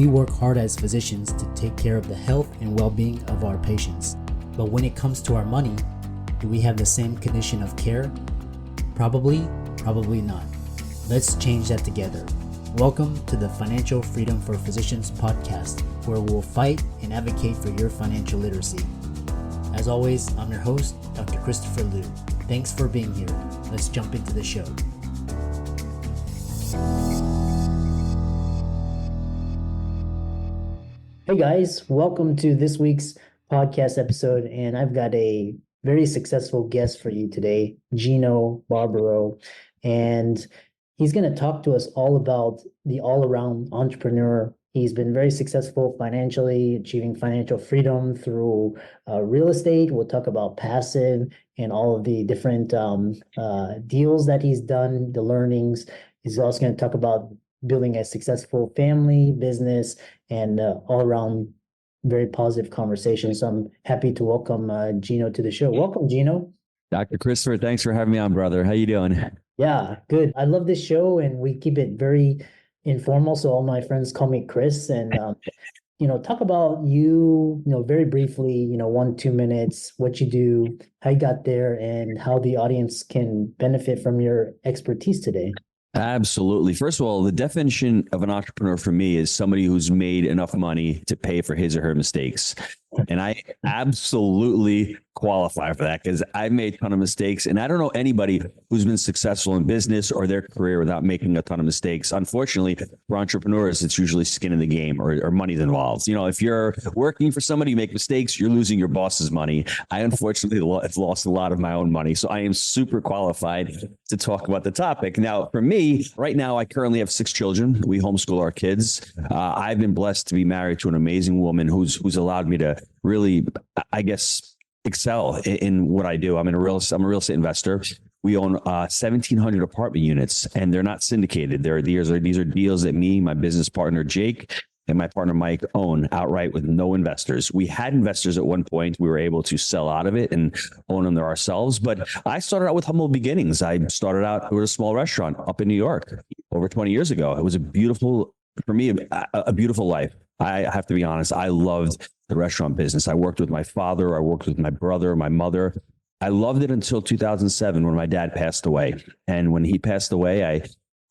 We work hard as physicians to take care of the health and well-being of our patients. But when it comes to our money, do we have the same condition of care? Probably not. Let's change that together. Welcome to the Financial Freedom for Physicians podcast, where we'll fight and advocate for your financial literacy. As always, I'm your host, Dr. Christopher Liu. Thanks for being here. Let's jump into the show. Hey guys, welcome to this week's podcast episode, and I've got a very successful guest for you today, Gino Barbaro, and he's going to talk to us all about the all-around entrepreneur. He's been very successful financially, achieving financial freedom through real estate. We'll talk about passive and all of the different deals that he's done, the learnings. He's also going to talk about building a successful family, business, and all around very positive conversation. So I'm happy to welcome Gino to the show. Welcome, Gino. Dr. Christopher, thanks for having me on, brother. How you doing? Yeah, good. I love this show, and we keep it very informal. So all my friends call me Chris, and talk about you, very briefly, 1-2 minutes, what you do, how you got there, and how the audience can benefit from your expertise today. Absolutely. First of all, the definition of an entrepreneur for me is somebody who's made enough money to pay for his or her mistakes. And I absolutely qualify for that because I've made a ton of mistakes. And I don't know anybody who's been successful in business or their career without making a ton of mistakes. Unfortunately, for entrepreneurs, it's usually skin in the game or money's involved. If you're working for somebody, you make mistakes, you're losing your boss's money. I unfortunately have lost a lot of my own money. So I am super qualified to talk about the topic. Now, for me, right now, I currently have 6 children. We homeschool our kids. I've been blessed to be married to an amazing woman who's allowed me to really, I guess, excel in what I do. I'm a real estate investor. We own 1,700 apartment units, and they're not syndicated. These are deals that me, my business partner Jake, and my partner Mike own outright with no investors. We had investors at one point. We were able to sell out of it and own them ourselves. But I started out with humble beginnings. I started out with a small restaurant up in New York over 20 years ago. It was a beautiful life. I have to be honest. I loved the restaurant business. I worked with my father. I worked with my brother, my mother. I loved it until 2007 when my dad passed away. And when he passed away, I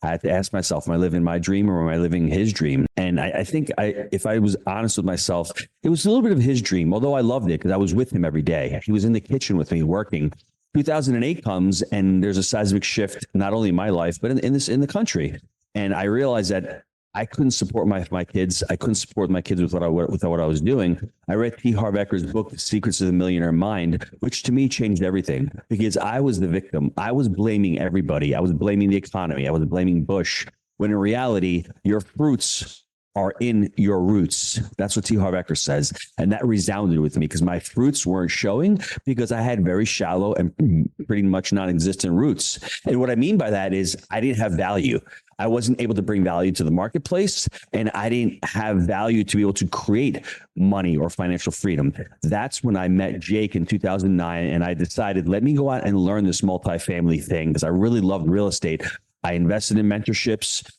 had to ask myself, am I living my dream or am I living his dream? And I think if I was honest with myself, it was a little bit of his dream, although I loved it because I was with him every day. He was in the kitchen with me working. 2008 comes and there's a seismic shift, not only in my life, but in the country. And I realized that I couldn't support my kids. I couldn't support my kids with what I was doing. I read T. Harv Eker's book, The Secrets of the Millionaire Mind, which to me changed everything because I was the victim. I was blaming everybody. I was blaming the economy. I was blaming Bush, when in reality, your fruits are in your roots. That's what T. Harv Eker says. And that resounded with me because my fruits weren't showing because I had very shallow and pretty much non-existent roots. And what I mean by that is I didn't have value. I wasn't able to bring value to the marketplace, and I didn't have value to be able to create money or financial freedom. That's when I met Jake in 2009, and I decided, let me go out and learn this multifamily thing because I really loved real estate. I invested in mentorships.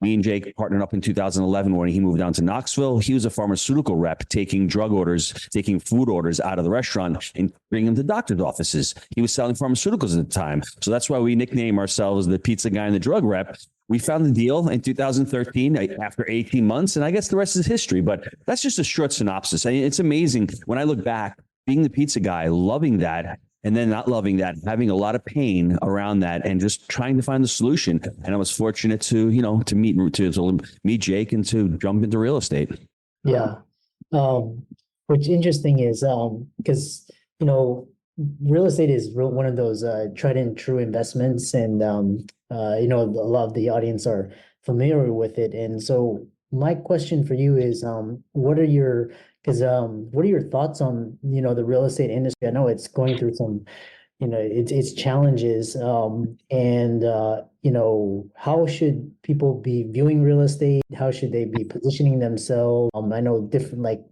Me and Jake partnered up in 2011 when he moved down to Knoxville. He was a pharmaceutical rep, taking food orders out of the restaurant and bringing them to doctor's offices. He was selling pharmaceuticals at the time. So that's why we nickname ourselves the pizza guy and the drug rep. We found the deal in 2013 after 18 months, and I guess the rest is history. But that's just a short synopsis. I mean, it's amazing when I look back, being the pizza guy, loving that, and then not loving that, having a lot of pain around that, and just trying to find the solution. And I was fortunate to meet Jake and to jump into real estate. Yeah. What's interesting is because real estate is one of those tried and true investments, and a lot of the audience are familiar with it. And so my question for you is, what are your thoughts on the real estate industry? I know it's going through some its challenges, and how should people be viewing real estate? How should they be positioning themselves? I know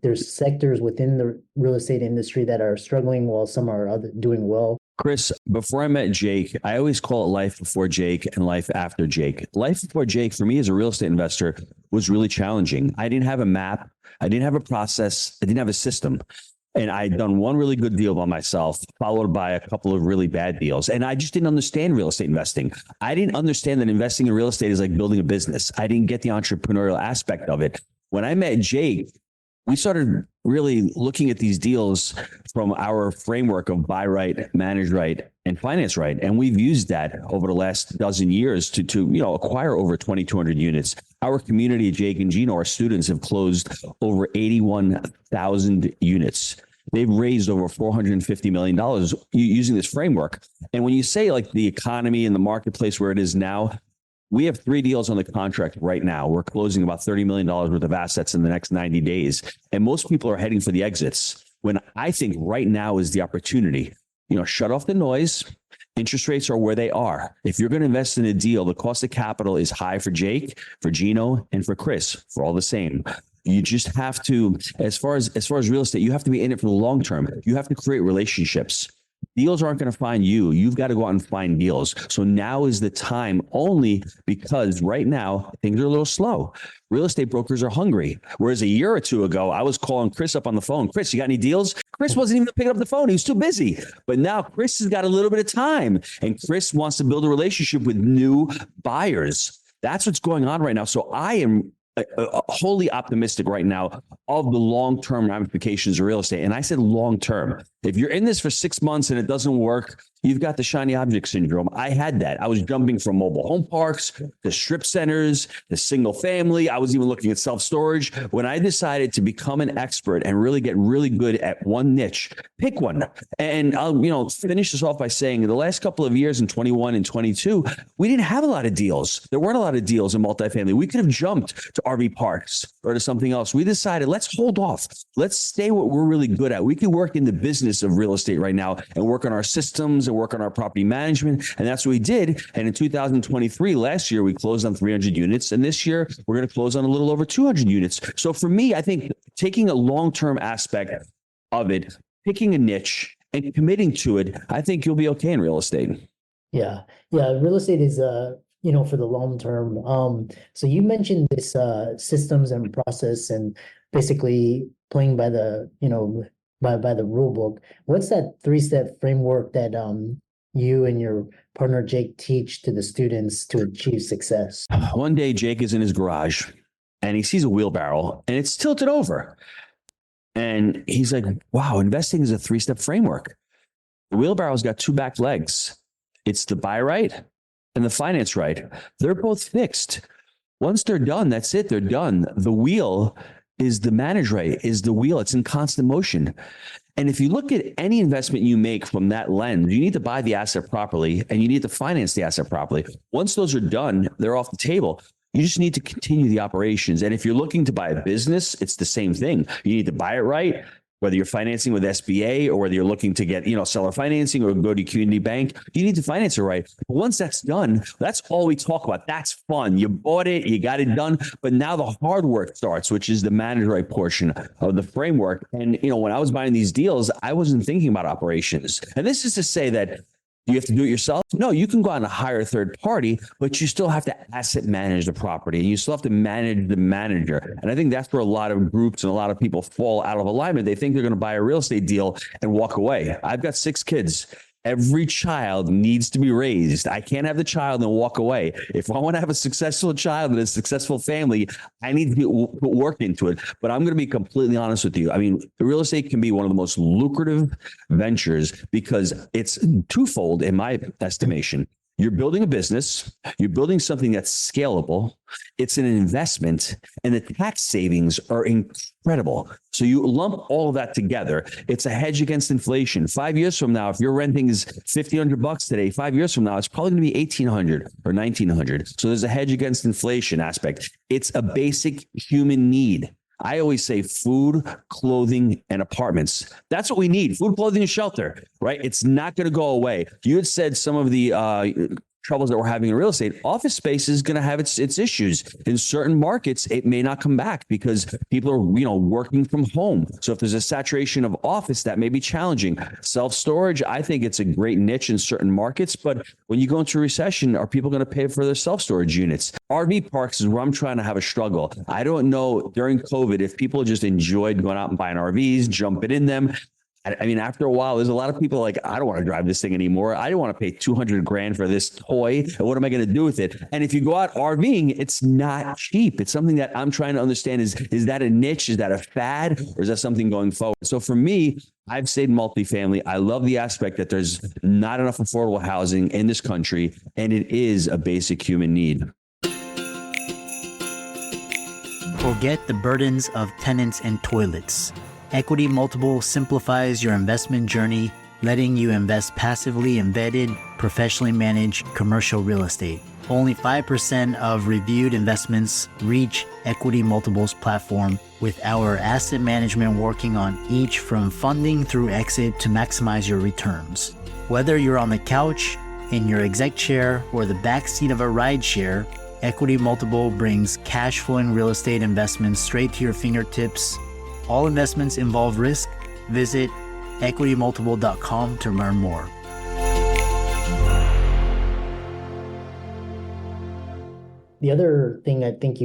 there's sectors within the real estate industry that are struggling while some are doing well. Chris, before I met Jake, I always call it life before Jake and life after Jake. Life before Jake, for me as a real estate investor, was really challenging. I didn't have a map. I didn't have a process. I didn't have a system. And I'd done one really good deal by myself, followed by a couple of really bad deals. And I just didn't understand real estate investing. I didn't understand that investing in real estate is like building a business. I didn't get the entrepreneurial aspect of it. When I met Jake, we started really looking at these deals from our framework of buy right, manage right, and finance right. And we've used that over the last dozen years to acquire over 2,200 units. Our community, Jake and Gino, our students, have closed over 81,000 units. They've raised over $450 million using this framework. And when you say like the economy and the marketplace where it is now, we have 3 deals on the contract right now. We're closing about $30 million worth of assets in the next 90 days. And most people are heading for the exits when I think right now is the opportunity. Shut off the noise. Interest rates are where they are. If you're going to invest in a deal, the cost of capital is high for Jake, for Gino, and for Chris, for all the same. You just have to, as far as real estate, you have to be in it for the long term. You have to create relationships. Deals aren't going to find you. You've got to go out and find deals. So now is the time, only because right now things are a little slow. Real estate brokers are hungry. Whereas a year or two ago, I was calling Chris up on the phone. Chris, you got any deals? Chris wasn't even picking up the phone. He was too busy. But now Chris has got a little bit of time, and Chris wants to build a relationship with new buyers. That's what's going on right now. So I am wholly optimistic right now of the long-term ramifications of real estate. And I said long-term. If you're in this for 6 months and it doesn't work, you've got the shiny object syndrome. I had that. I was jumping from mobile home parks to strip centers, to single family. I was even looking at self-storage. When I decided to become an expert and really get really good at one niche, pick one. And I'll finish this off by saying in the last couple of years in 21 and 22, we didn't have a lot of deals. There weren't a lot of deals in multifamily. We could have jumped to RV parks or to something else. We decided, let's hold off. Let's stay what we're really good at. We can work in the business of real estate right now and work on our systems and work on our property management. And that's what we did. And in 2023, last year, we closed on 300 units. And this year, we're going to close on a little over 200 units. So for me, I think taking a long-term aspect of it, picking a niche and committing to it, I think you'll be okay in real estate. Yeah. Real estate is, for the long term. So you mentioned this systems and process and basically playing by the, by the rule book. What's that 3-step framework that you and your partner Jake teach to the students to achieve success? One day, Jake is in his garage and he sees a wheelbarrow and it's tilted over. And he's like, wow, investing is a 3-step framework. The wheelbarrow's got 2 back legs. It's the buy right and the finance right. They're both fixed. Once they're done, that's it. They're done. The wheel is the manage right, is the wheel. It's in constant motion. And if you look at any investment you make from that lens, you need to buy the asset properly and you need to finance the asset properly. Once those are done, they're off the table. You just need to continue the operations. And if you're looking to buy a business, it's the same thing. You need to buy it right, whether you're financing with SBA or whether you're looking to get, seller financing or go to community bank, you need to finance it right. But once that's done, that's all we talk about. That's fun. You bought it, you got it done. But now the hard work starts, which is the manage right portion of the framework. And, when I was buying these deals, I wasn't thinking about operations. And this is to say that you have to do it yourself? No, you can go out and hire a third party, but you still have to asset manage the property and you still have to manage the manager. And I think that's where a lot of groups and a lot of people fall out of alignment. They think they're going to buy a real estate deal and walk away. I've got 6 kids. Every child needs to be raised. I can't have the child and walk away. If I want to have a successful child and a successful family, I need to put work into it. But I'm going to be completely honest with you. I mean, real estate can be one of the most lucrative ventures because it's twofold in my estimation. You're building a business, you're building something that's scalable, it's an investment, and the tax savings are incredible. So you lump all of that together. It's a hedge against inflation. 5 years from now, if your renting is $1,500 today, 5 years from now, it's probably going to be $1,800 or $1,900. So there's a hedge against inflation aspect. It's a basic human need. I always say food, clothing, and apartments. That's what we need. Food, clothing, and shelter, right? It's not going to go away. You had said some of the troubles that we're having in real estate, office space is going to have its issues. In certain markets, it may not come back because people are, working from home. So if there's a saturation of office, that may be challenging. Self-storage, I think it's a great niche in certain markets, but when you go into a recession, are people going to pay for their self-storage units? RV parks is where I'm trying to have a struggle. I don't know during COVID if people just enjoyed going out and buying RVs, jumping in them. I mean, after a while, there's a lot of people like, I don't want to drive this thing anymore. I don't want to pay 200 grand for this toy. And what am I going to do with it? And if you go out RVing, it's not cheap. It's something that I'm trying to understand is that a niche? Is that a fad? Or is that something going forward? So for me, I've stayed multifamily. I love the aspect that there's not enough affordable housing in this country, and it is a basic human need. Forget the burdens of tenants and toilets. Equity Multiple simplifies your investment journey, letting you invest passively in vetted, professionally managed commercial real estate. Only 5% of reviewed investments reach Equity Multiple's platform, with our asset management working on each from funding through exit to maximize your returns. Whether you're on the couch, in your exec chair, or the backseat of a ride share, Equity Multiple brings cash flowing real estate investments straight to your fingertips. All investments involve risk. Visit equitymultiple.com to learn more. The other thing I think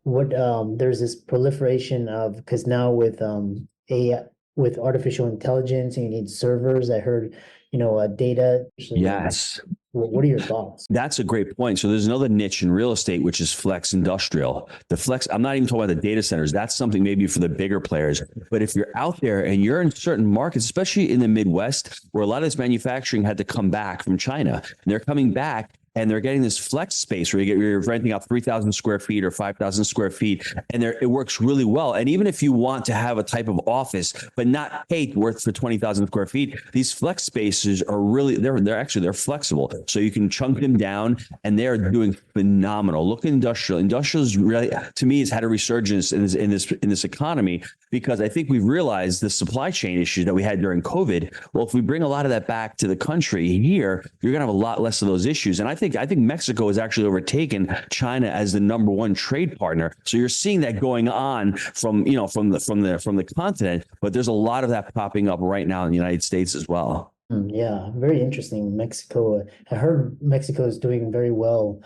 there's this proliferation of, because now with AI, with artificial intelligence, and you need servers. I heard, data. Yes. What are your thoughts? That's a great point. So there's another niche in real estate, which is flex industrial. The flex, I'm not even talking about the data centers. That's something maybe for the bigger players. But if you're out there and you're in certain markets, especially in the Midwest, where a lot of this manufacturing had to come back from China, and they're coming back, and they're getting this flex space where you're renting out 3,000 square feet or 5,000 square feet, and it works really well. And even if you want to have a type of office, but not paid worth for 20,000 square feet, these flex spaces are really, they're flexible. So you can chunk them down, and they're doing phenomenal. Look at industrial. Industrial is really, to me, has had a resurgence in this economy, because I think we've realized the supply chain issues that we had during COVID. Well, if we bring a lot of that back to the country here, you're going to have a lot less of those issues. And I think Mexico has actually overtaken China as the number one trade partner. So you're seeing that going on from the continent, but there's a lot of that popping up right now in the United States as well. Yeah, very interesting. Mexico, I heard Mexico is doing very well.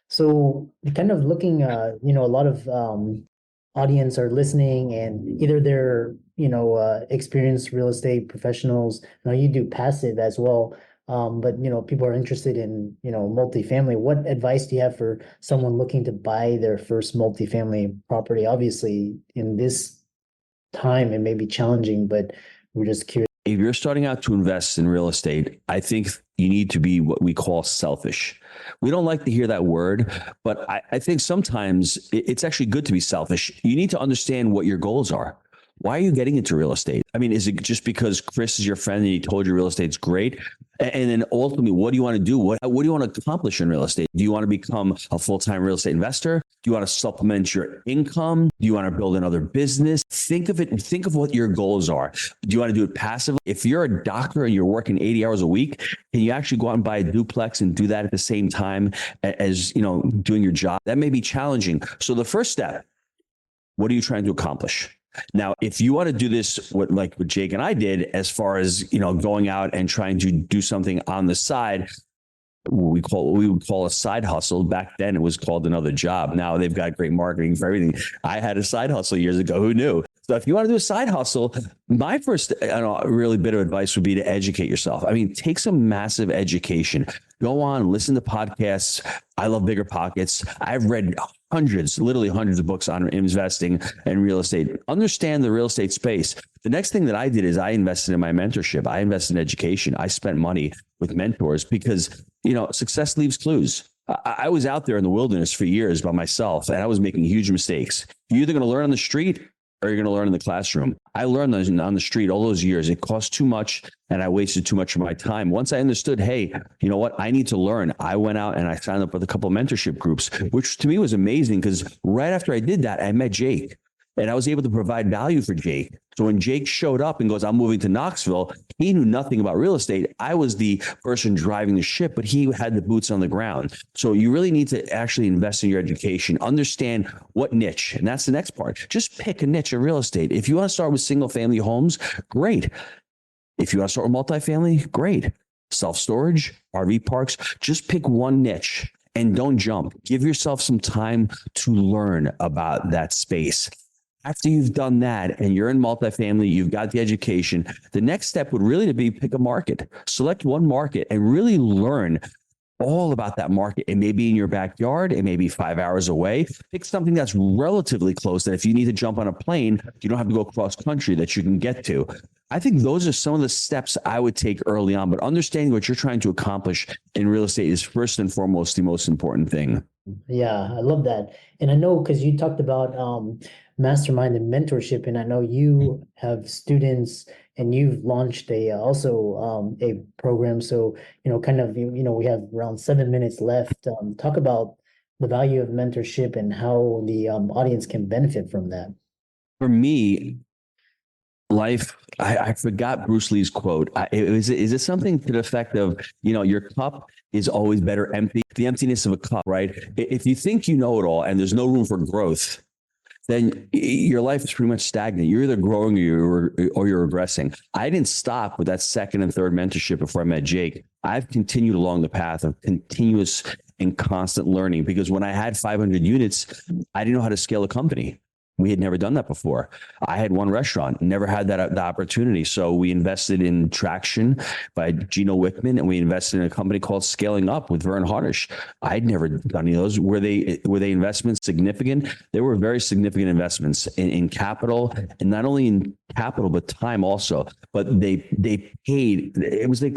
So kind of looking, a lot of audience are listening, and either they're, experienced real estate professionals. Now you do passive as well. But people are interested in, multifamily. What advice do you have for someone looking to buy their first multifamily property? Obviously, in this time, it may be challenging, but we're just curious. If you're starting out to invest in real estate, I think you need to be what we call selfish. We don't like to hear that word, but I think sometimes it's actually good to be selfish. You need to understand what your goals are. Why are you getting into real estate? I mean, is it just because Chris is your friend and he told you real estate's great? And then ultimately, what do you want to do? What do you want to accomplish in real estate? Do you want to become a full-time real estate investor? Do you want to supplement your income? Do you want to build another business? Think of what your goals are. Do you want to do it passively? If you're a doctor and you're working 80 hours a week, can you actually go out and buy a duplex and do that at the same time as, doing your job? That may be challenging. So the first step, what are you trying to accomplish? Now, if you want to do this, what Jake and I did, as far as, going out and trying to do something on the side, we would call a side hustle. Back then it was called another job. Now they've got great marketing for everything. I had a side hustle years ago. Who knew? So if you want to do a side hustle, my first really bit of advice would be to educate yourself. I mean, take some massive education. Go on, listen to podcasts. I love Bigger Pockets. I've read literally hundreds of books on investing and real estate. Understand the real estate space. The next thing that I did is I invested in my mentorship. I invested in education. I spent money with mentors because, success leaves clues. I was out there in the wilderness for years by myself, and I was making huge mistakes. You're either going to learn on the street or you're going to learn in the classroom. I learned on the street all those years. It cost too much, and I wasted too much of my time. Once I understood, hey, you know what? I need to learn. I went out and I signed up with a couple of mentorship groups, which to me was amazing, because right after I did that, I met Jake. And I was able to provide value for Jake. So when Jake showed up and goes, I'm moving to Knoxville, he knew nothing about real estate. I was the person driving the ship, but he had the boots on the ground. So you really need to actually invest in your education, understand what niche. And that's the next part. Just pick a niche in real estate. If you want to start with single family homes, great. If you want to start with multifamily, great. Self-storage, RV parks, just pick one niche and don't jump. Give yourself some time to learn about that space. After you've done that and you're in multifamily, you've got the education, the next step would really be pick a market. Select one market and really learn all about that market. It may be in your backyard. It may be 5 hours away. Pick something that's relatively close that if you need to jump on a plane, you don't have to go cross country, that you can get to. I think those are some of the steps I would take early on, but understanding what you're trying to accomplish in real estate is first and foremost the most important thing. Yeah, I love that. And I know because you talked about mastermind and mentorship, and I know you have students and you've launched a program. So, kind of, we have around 7 minutes left. Talk about the value of mentorship and how the audience can benefit from that. For me, I forgot Bruce Lee's quote. Is it something to the effect of, your cup is always better empty, the emptiness of a cup, right? If you think you know it all and there's no room for growth, then your life is pretty much stagnant. You're either growing or you're regressing. I didn't stop with that second and third mentorship before I met Jake. I've continued along the path of continuous and constant learning, because when I had 500 units, I didn't know how to scale a company. We had never done that before. I had one restaurant, never had the opportunity. So we invested in Traction by Gino Wickman, and we invested in a company called Scaling Up with Vern Harnish. I'd never done any of those. Were they investments significant? They were very significant investments in capital, and not only in capital, but time also. But they paid. It was like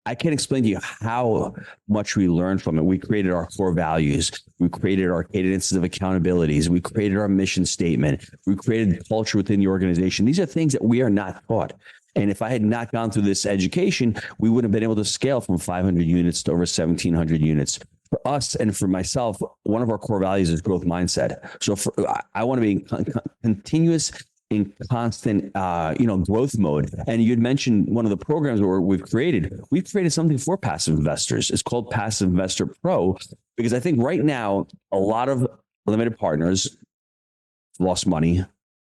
I can't explain to you how much we learned from it. We created our core values. We created our cadences of accountabilities. We created our mission statement. We created culture within the organization. These are things that we are not taught. And if I had not gone through this education, we wouldn't have been able to scale from 500 units to over 1,700 units. For us and for myself, one of our core values is growth mindset. So I want to be in continuous in constant, growth mode. And you'd mentioned one of the programs where we've created something for passive investors. It's called Passive Investor Pro, because I think right now, a lot of limited partners lost money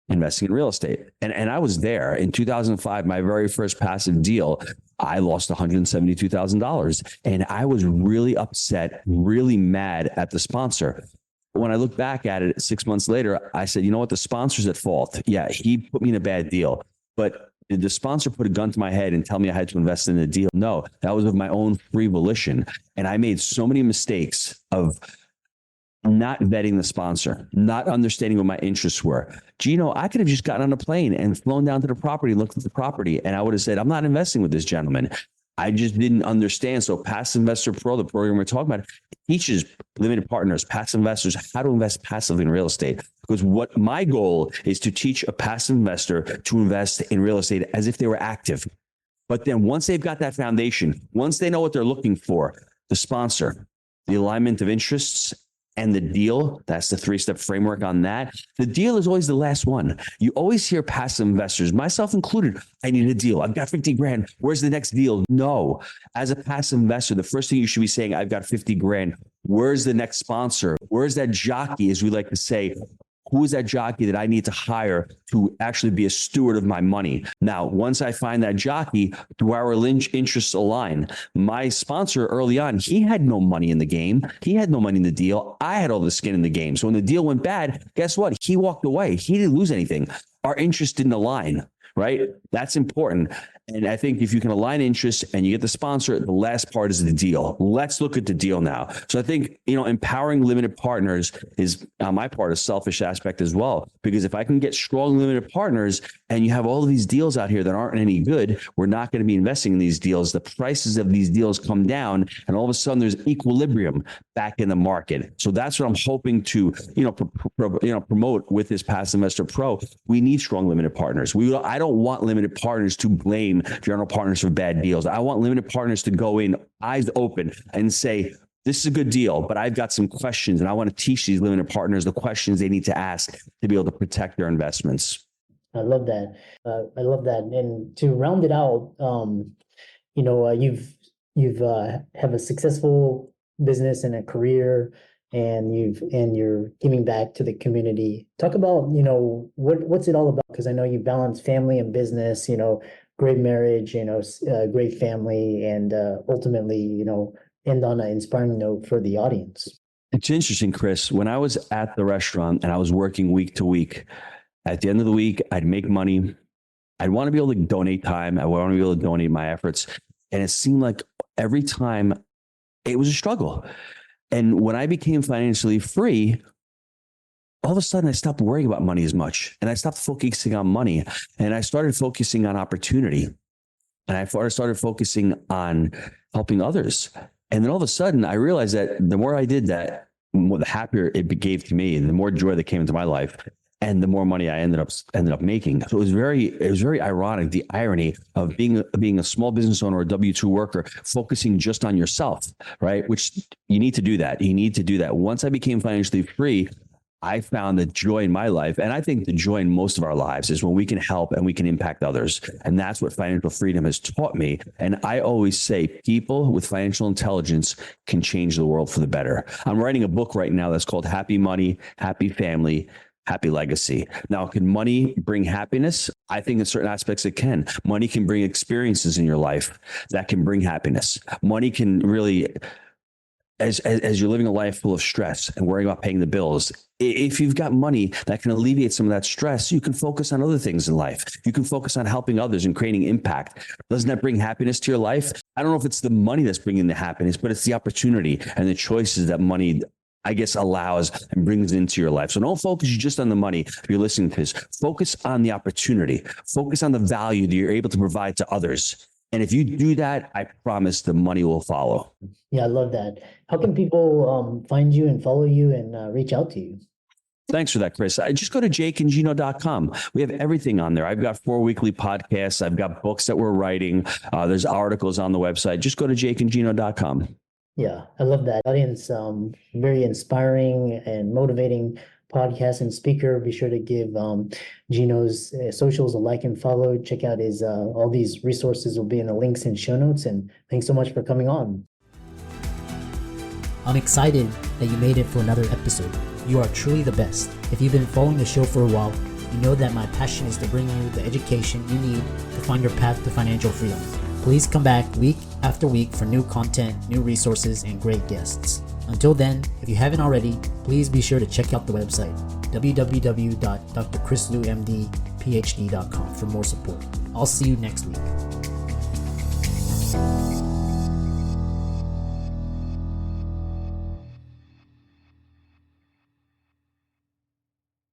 investing in real estate. And I was there in 2005, my very first passive deal. I lost $172,000. And I was really upset, really mad at the sponsor. When I look back at it 6 months later, I said, you know what? The sponsor's at fault. Yeah, he put me in a bad deal. But did the sponsor put a gun to my head and tell me I had to invest in the deal? No, that was of my own free volition. And I made so many mistakes of not vetting the sponsor, not understanding what my interests were. Gino, I could have just gotten on a plane and flown down to the property, looked at the property, and I would have said, I'm not investing with this gentleman. I just didn't understand. So Passive Investor Pro, the program we're talking about, teaches limited partners, passive investors, how to invest passively in real estate. Because what my goal is to teach a passive investor to invest in real estate as if they were active. But then once they've got that foundation, once they know what they're looking for, the sponsor, the alignment of interests, and the deal, that's the 3-step framework on that. The deal is always the last one. You always hear passive investors, myself included, I need a deal. I've got 50 grand. Where's the next deal? No. As a passive investor, the first thing you should be saying, I've got 50 grand. Where's the next sponsor? Where's that jockey, as we like to say? Who is that jockey that I need to hire to actually be a steward of my money? Now, once I find that jockey, do our interests align? My sponsor early on, he had no money in the game. He had no money in the deal. I had all the skin in the game. So when the deal went bad, guess what? He walked away. He didn't lose anything. Our interests didn't align, right? That's important. And I think if you can align interests and you get the sponsor, the last part is the deal. Let's look at the deal now. So I think, empowering limited partners is on my part a selfish aspect as well, because if I can get strong limited partners and you have all of these deals out here that aren't any good, we're not going to be investing in these deals. The prices of these deals come down and all of a sudden there's equilibrium back in the market. So that's what I'm hoping to, promote with this Passive Investor Pro. We need strong limited partners. I don't want limited partners to blame general partners for bad deals. I want limited partners to go in eyes open and say, this is a good deal, but I've got some questions and I want to teach these limited partners the questions they need to ask to be able to protect their investments. I love that. I love that. And to round it out, you've have a successful business and a career, and you're giving back to the community. Talk about, what's it all about? Because I know you balance family and business, great marriage, great family, and ultimately, end on an inspiring note for the audience. It's interesting, Chris. When I was at the restaurant and I was working week to week, at the end of the week, I'd make money. I'd want to be able to donate time. I want to be able to donate my efforts. And it seemed like every time it was a struggle. And when I became financially free, all of a sudden I stopped worrying about money as much. And I stopped focusing on money. And I started focusing on opportunity. And I started focusing on helping others. And then all of a sudden I realized that the more I did that, the happier it gave to me and the more joy that came into my life. And the more money I ended up making. So it was very ironic, the irony of being a small business owner or a W-2 worker, focusing just on yourself, right? Which you need to do that. You need to do that. Once I became financially free, I found the joy in my life. And I think the joy in most of our lives is when we can help and we can impact others. And that's what financial freedom has taught me. And I always say people with financial intelligence can change the world for the better. I'm writing a book right now that's called Happy Money, Happy Family, Happy Legacy. Now, can money bring happiness? I think in certain aspects it can. Money can bring experiences in your life that can bring happiness. Money can really, as you're living a life full of stress and worrying about paying the bills, if you've got money that can alleviate some of that stress, you can focus on other things in life. You can focus on helping others and creating impact. Doesn't that bring happiness to your life? I don't know if it's the money that's bringing the happiness, but it's the opportunity and the choices that money, I guess, allows and brings into your life. So don't focus just on the money. If you're listening to this, focus on the opportunity, focus on the value that you're able to provide to others. And if you do that, I promise the money will follow. Yeah, I love that. How can people find you and follow you and reach out to you? Thanks for that, Chris. Just go to jakeandgino.com. We have everything on there. I've got 4 weekly podcasts. I've got books that we're writing. There's articles on the website. Just go to jakeandgino.com. Yeah, I love that. Audience, very inspiring and motivating podcast and speaker. Be sure to give Gino's socials a like and follow. Check out his all these resources will be in the links and show notes. And thanks so much for coming on. I'm excited that you made it for another episode. You are truly the best. If you've been following the show for a while, you know that my passion is to bring you the education you need to find your path to financial freedom. Please come back week after week for new content, new resources, and great guests. Until then, if you haven't already, please be sure to check out the website, www.drchrislewmdphd.com for more support. I'll see you next week.